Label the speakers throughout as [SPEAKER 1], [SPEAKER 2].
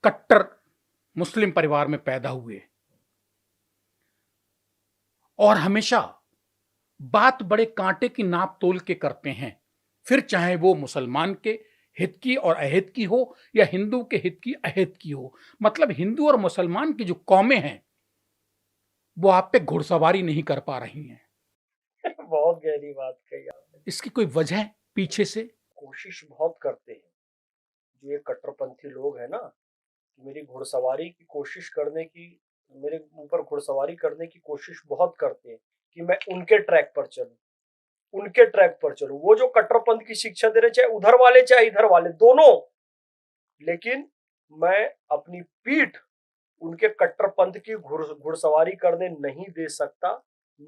[SPEAKER 1] कट्टर मुस्लिम परिवार में पैदा हुए और हमेशा बात बड़े कांटे की नाप तोल के करते हैं, फिर चाहे वो मुसलमान के हित की और अहित की हो या हिंदू के हित की अहित की हो। मतलब हिंदू और मुसलमान की जो कौमें हैं वो आप पे घुड़सवारी नहीं कर पा रही हैं।
[SPEAKER 2] बहुत गहरी बात कही आपने।
[SPEAKER 1] इसकी कोई वजह पीछे से?
[SPEAKER 2] कोशिश बहुत करते हैं जो ये कट्टरपंथी लोग हैं ना, कि मेरी घुड़सवारी की कोशिश करने की, मेरे ऊपर घुड़सवारी करने की कोशिश बहुत करते हैं कि मैं उनके ट्रैक पर चलूं, उनके ट्रैक पर चलूं। वो जो कट्टरपंथ की शिक्षा दे रहे, चाहे उधर वाले चाहे इधर वाले, दोनों। लेकिन मैं अपनी पीठ उनके कट्टरपंथ की घुड़सवारी करने नहीं दे सकता,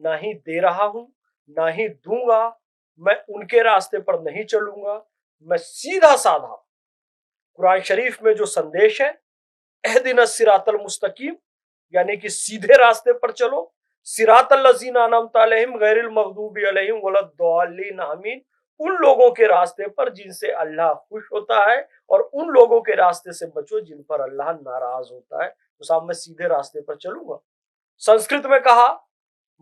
[SPEAKER 2] ना ही दे रहा हूं, ना ही दूंगा। मैं उनके रास्ते पर नहीं चलूंगा। मैं सीधा साधा कुरान शरीफ में जो संदेश है, एहदिनस सिरातल मुस्तकीम, यानी कि सीधे रास्ते पर चलो, सिरातल लजीना अनअमता अलैहिम गैरिल मगदूबी अलैहिम वलद्दालिन आमीन, उन लोगों के रास्ते पर जिनसे अल्लाह खुश होता है, और उन लोगों के रास्ते से बचो जिन पर अल्लाह नाराज होता है। तो साहब मैं सीधे रास्ते पर चलूंगा। संस्कृत में कहा,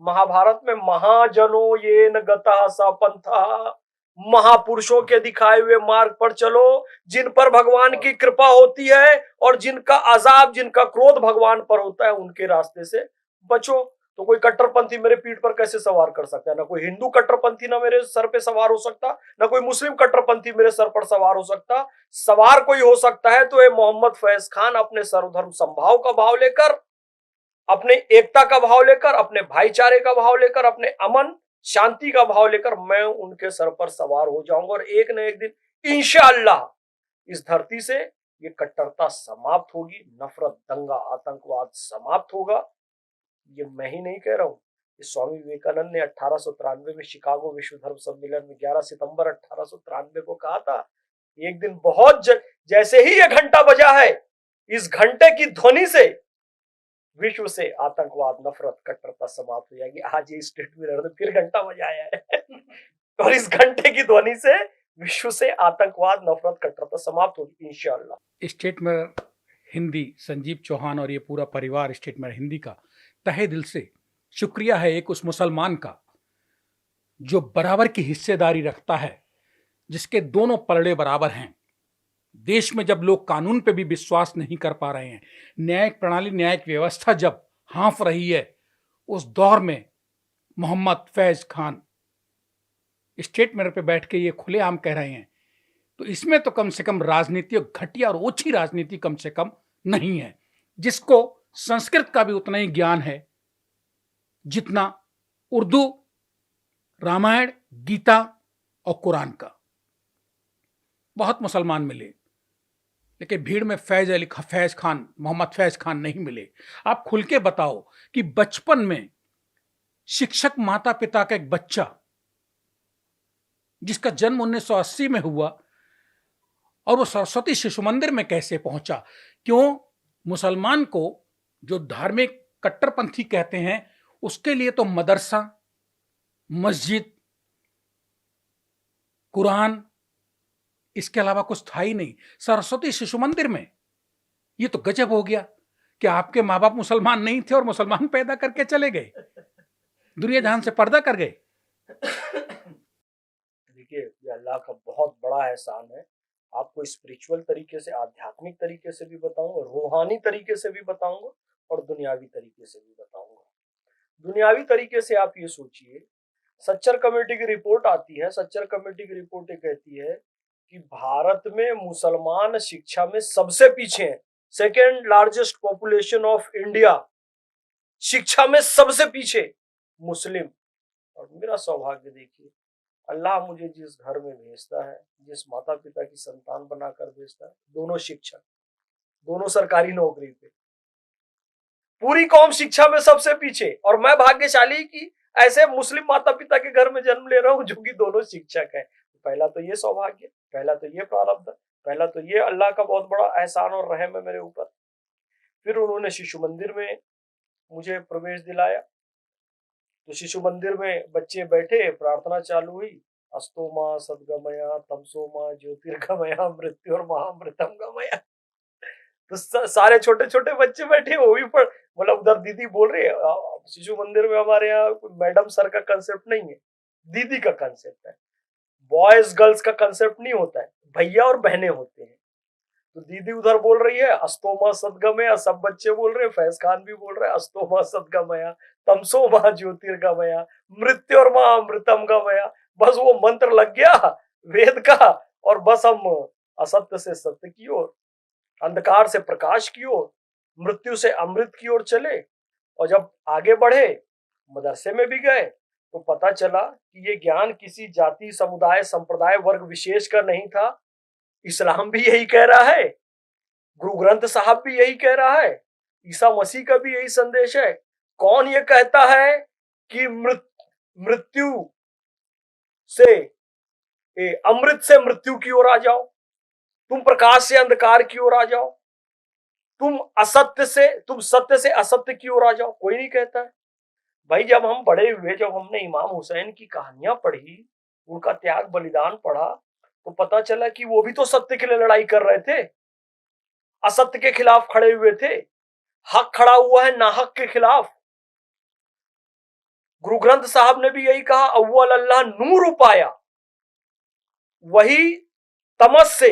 [SPEAKER 2] महाभारत में, महाजनो ये न गता सा पंथा, महापुरुषों के दिखाए हुए मार्ग पर चलो, जिन पर भगवान की कृपा होती है, और जिनका अजाब, जिनका क्रोध भगवान पर होता है, उनके रास्ते से बचो। तो कोई कट्टरपंथी मेरे पीठ पर कैसे सवार कर सकता है? ना कोई हिंदू कट्टरपंथी ना मेरे सर पे सवार हो सकता, ना कोई मुस्लिम कट्टरपंथी मेरे सर पर सवार हो सकता। सवार कोई हो सकता है तो ये मोहम्मद फैज खान अपने सर्वधर्म संभाव का भाव लेकर, अपने एकता का भाव लेकर, अपने भाईचारे का भाव लेकर, अपने अमन शांति का भाव लेकर मैं उनके सर पर सवार हो जाऊंगा। और एक न एक दिन इंशाअल्लाह इस धरती से ये कट्टरता समाप्त होगी, नफरत, दंगा, आतंकवाद समाप्त होगा। ये मैं ही नहीं कह रहा हूं, ये स्वामी विवेकानंद ने 1893 में शिकागो विश्व धर्म सम्मेलन में 11 सितंबर 1893 को कहा था, एक दिन जैसे ही ये घंटा बजा है, इस घंटे की ध्वनि से विश्व से आतंकवाद, नफरत, कट्टरता समाप्त हो जाएगी। आज ये स्टेट मिरर ने फिर घंटा बजाया है और इस घंटे की ध्वनि से विश्व से आतंकवाद, नफरत, कट्टरता समाप्त होगी इंशाअल्लाह।
[SPEAKER 1] स्टेट में हिंदी, संजीव चौहान और ये पूरा परिवार स्टेट में हिंदी का तहे दिल से शुक्रिया है एक उस मुसलमान का जो बराबर की हिस्सेदारी रखता है, जिसके दोनों पलड़े बराबर हैं। देश में जब लोग कानून पे भी विश्वास नहीं कर पा रहे हैं, न्यायिक प्रणाली, न्यायिक व्यवस्था जब हाँफ रही है, उस दौर में मोहम्मद फैज खान स्टेट मेयर पे बैठ के ये खुलेआम कह रहे हैं, तो इसमें तो कम से कम राजनीति, घटिया और ओछी राजनीति कम से कम नहीं है, जिसको संस्कृत का भी उतना ही ज्ञान है जितना उर्दू, रामायण, गीता और कुरान का। बहुत मुसलमान मिले, लेकिन भीड़ में फैज खान, मोहम्मद फैज खान नहीं मिले। आप खुल के बताओ कि बचपन में शिक्षक माता पिता का एक बच्चा जिसका जन्म 1980 में हुआ और वो सरस्वती शिशु मंदिर में कैसे पहुंचा? क्यों? मुसलमान को जो धार्मिक कट्टरपंथी कहते हैं, उसके लिए तो मदरसा, मस्जिद, कुरान, इसके अलावा कुछ था ही नहीं। सरस्वती शिशु मंदिर में, ये तो गजब हो गया कि आपके माँ बाप मुसलमान नहीं थे और मुसलमान पैदा करके चले गए, दुनिया जहान से पर्दा कर गए।
[SPEAKER 2] देखिए, ये अल्लाह का बहुत बड़ा एहसान है। आपको स्पिरिचुअल तरीके से, आध्यात्मिक तरीके से भी बताऊंगा, रूहानी तरीके से भी बताऊंगा, और दुनियावी तरीके से भी बताऊंगा। दुनियावी तरीके से आप ये सोचिए, सच्चर कमेटी की रिपोर्ट आती है, सच्चर कमेटी की रिपोर्ट ये कहती है कि भारत में मुसलमान शिक्षा में सबसे पीछे हैं। Second largest population of India, शिक्षा में सबसे पीछे मुस्लिम। और मेरा सौभाग्य देखिए, अल्लाह मुझे जिस घर में भेजता है, जिस माता पिता की संतान बनाकर भेजता है, दोनों शिक्षक, दोनों सरकारी नौकरी पे, पूरी कौम शिक्षा में सबसे पीछे। और मैं भाग्यशाली कि ऐसे मुस्लिम माता पिता के घर में जन्म ले रहा हूं जो कि दोनों शिक्षक हैं। पहला तो ये सौभाग्य, पहला तो ये प्रारब्ध, पहला तो ये अल्लाह का बहुत बड़ा एहसान और रहम है मेरे ऊपर। फिर उन्होंने शिशु मंदिर में मुझे प्रवेश दिलाया। तो शिशु मंदिर में बच्चे बैठे, प्रार्थना चालू हुई, अस्तो माँ सदगमया तमसो माँ ज्योतिर्गमया मृत्यु और महामृतम गमया। तो सारे छोटे छोटे बच्चे बैठे, वो भी पढ़, मतलब उधर दीदी बोल रही है। शिशु मंदिर में हमारे यहाँ मैडम सर का कंसेप्ट नहीं है, दीदी का कंसेप्ट है। बॉयज गर्ल्स का कंसेप्ट नहीं होता है, भैया और बहनें होते हैं। तो दीदी उधर बोल रही है अस्तोमा सद्गमया, सब बच्चे बोल रहे हैं, फैज खान भी बोल रहे हैं अस्तोमा सद्गमया, तमसो मा ज्योतिर्गमया, मृत्योर्मा अमृतम गमया। बस वो मंत्र लग गया वेद का, और बस हम असत्य से सत्य की ओर, अंधकार से प्रकाश की ओर, मृत्यु से अमृत की ओर चले। और जब आगे बढ़े, मदरसे में भी गए, तो पता चला कि ये ज्ञान किसी जाति, समुदाय, संप्रदाय, वर्ग विशेष का नहीं था। इस्लाम भी यही कह रहा है, गुरु ग्रंथ साहब भी यही कह रहा है, ईसा मसीह का भी यही संदेश है। कौन ये कहता है कि मृत्यु से अमृत से मृत्यु की ओर आ जाओ, तुम प्रकाश से अंधकार की ओर आ जाओ, तुम सत्य से असत्य की ओर आ जाओ? कोई नहीं कहता है। भाई जब हम बड़े हुए, जब हमने इमाम हुसैन की कहानियां पढ़ी, उनका त्याग बलिदान पढ़ा, तो पता चला कि वो भी तो सत्य के लिए लड़ाई कर रहे थे, असत्य के खिलाफ खड़े हुए थे। हक खड़ा हुआ है नाहक के खिलाफ। गुरु ग्रंथ साहब ने भी यही कहा, अव्वल अल्लाह नूर उपाया। वही तमस से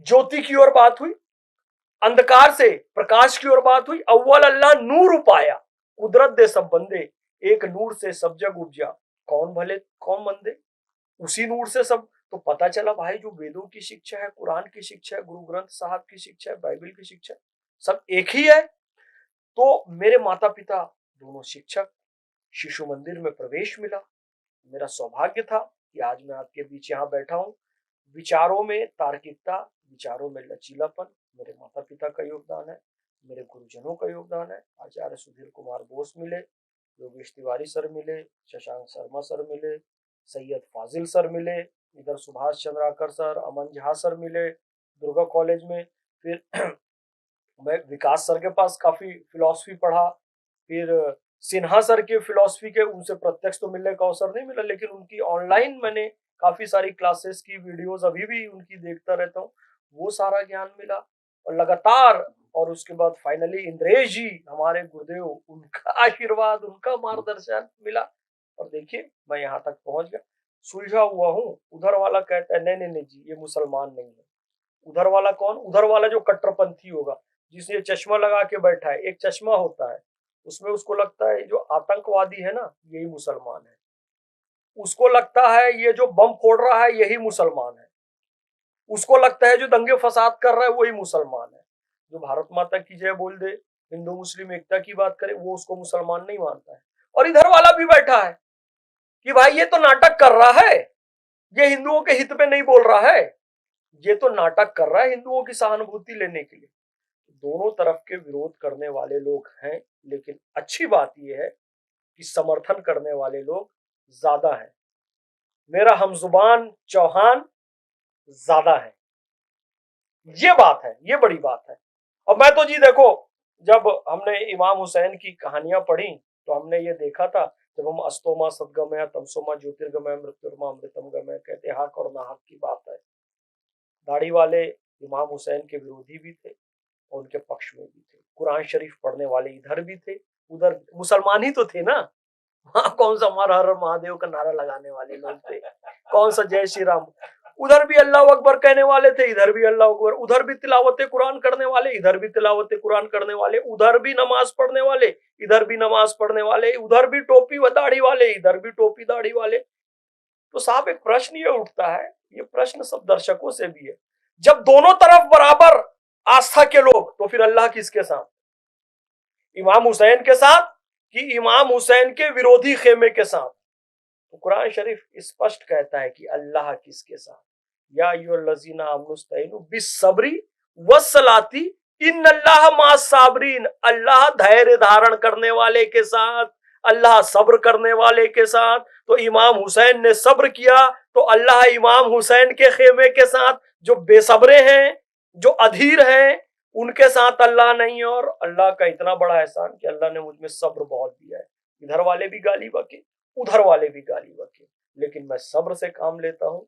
[SPEAKER 2] ज्योति की ओर बात हुई, अंधकार से प्रकाश की ओर बात हुई। अव्वल अल्लाह नूर उपाया, कुदरत दे सब बंदे, एक नूर से सब जग उपजा, कौन भले कौन मंदे, उसी नूर से सब। तो पता चला भाई, जो वेदों की शिक्षा है, कुरान की शिक्षा है, गुरु ग्रंथ साहब की शिक्षा है, बाइबल की शिक्षा है, सब एक ही है। तो मेरे माता पिता दोनों शिक्षक, शिशु मंदिर में प्रवेश मिला। मेरा सौभाग्य था कि आज मैं आपके बीच यहाँ बैठा हूँ। विचारों में तार्किकता, विचारों में लचीलापन मेरे माता पिता का योगदान है, मेरे गुरुजनों का योगदान है। आचार्य सुधीर कुमार बोस मिले, योगेश तिवारी सर मिले, शशांक शर्मा सर मिले, सैयद फाजिल सर मिले, इधर सुभाष चंद्राकर सर, अमन झा सर मिले दुर्गा कॉलेज में। फिर मैं विकास सर के पास काफी फिलॉसफी पढ़ा। फिर सिन्हा सर के फिलॉसफी के, उनसे प्रत्यक्ष तो मिलने का अवसर नहीं मिला, लेकिन उनकी ऑनलाइन मैंने काफी सारी क्लासेस की वीडियोस अभी भी उनकी देखता रहता हूँ, वो सारा ज्ञान मिला। और लगातार, और उसके बाद फाइनली इंद्रेश जी हमारे गुरुदेव, उनका आशीर्वाद, उनका मार्गदर्शन मिला, और देखिए मैं यहाँ तक पहुंच गया। सुलझा हुआ हूँ। उधर वाला कहता है नहीं नहीं नहीं जी, ये मुसलमान नहीं है। उधर वाला कौन? उधर वाला जो कट्टरपंथी होगा, जिसे चश्मा लगा के बैठा है, एक चश्मा होता है, उसमें उसको लगता है जो आतंकवादी है ना, यही मुसलमान है। उसको लगता है ये जो बम फोड़ रहा है यही मुसलमान है। उसको लगता है जो दंगे फसाद कर रहा है वही मुसलमान है। जो भारत माता की जय बोल दे, हिंदू मुस्लिम एकता की बात करे, वो उसको मुसलमान नहीं मानता है। और इधर वाला भी बैठा है कि भाई ये तो नाटक कर रहा है, ये हिंदुओं के हित में नहीं बोल रहा है, ये तो नाटक कर रहा है हिंदुओं की सहानुभूति लेने के लिए। दोनों तरफ के विरोध करने वाले लोग हैं, लेकिन अच्छी बात यह है कि समर्थन करने वाले लोग ज्यादा हैं। मेरा हमजुबान चौहान ज्यादा है, ये बात है, ये बड़ी बात है। और मैं तो जी देखो, जब हमने इमाम हुसैन की कहानियां पढ़ी, तो हमने ये देखा था, जब हम अस्तोमा सद्गमय, तमसोमा ज्योतिर्गमय, मृत्युर्मा अमृतम गमय कहते, हक और नाहक की बात है। दाढ़ी वाले इमाम हुसैन के विरोधी भी थे और उनके पक्ष में भी थे। कुरान शरीफ पढ़ने वाले इधर भी थे, उधर मुसलमान ही तो थे ना। वहां कौन सा हर हर महादेव का नारा लगाने वाले लोग थे, कौन सा जय श्री राम। उधर भी अल्लाह अकबर कहने वाले थे, इधर भी अल्लाह अकबर। उधर भी तिलावत कुरान करने वाले, इधर भी तिलावत कुरान करने वाले। उधर भी नमाज पढ़ने वाले, इधर भी नमाज पढ़ने वाले। उधर भी टोपी व दाढ़ी वाले, इधर भी टोपी दाढ़ी वाले। तो साहब एक प्रश्न ये उठता है, ये प्रश्न सब दर्शकों से भी है, जब दोनों तरफ बराबर आस्था के लोग, तो फिर अल्लाह किसके साथ? इमाम हुसैन के साथ कि इमाम हुसैन के विरोधी खेमे के साथ? तो कुरान शरीफ स्पष्ट कहता है कि अल्लाह किसके साथ? या अय्युहल्लज़ीना आमनुस्तईनु बिस्सब्री वस्सलाती इन्नल्लाह मास साबरीन। अल्लाह धैर्य धारण करने वाले के साथ, अल्लाह सब्र करने वाले के साथ। तो इमाम हुसैन ने सब्र किया, तो अल्लाह इमाम हुसैन के खेमे के साथ। जो बेसब्रे हैं, जो अधीर हैं, उनके साथ अल्लाह नहीं। और अल्लाह का इतना बड़ा एहसान कि अल्लाह ने मुझ में सब्र बहुत दिया है। इधर वाले भी गाली बके, उधर वाले भी गाली बके, लेकिन मैं सब्र से काम लेता हूँ।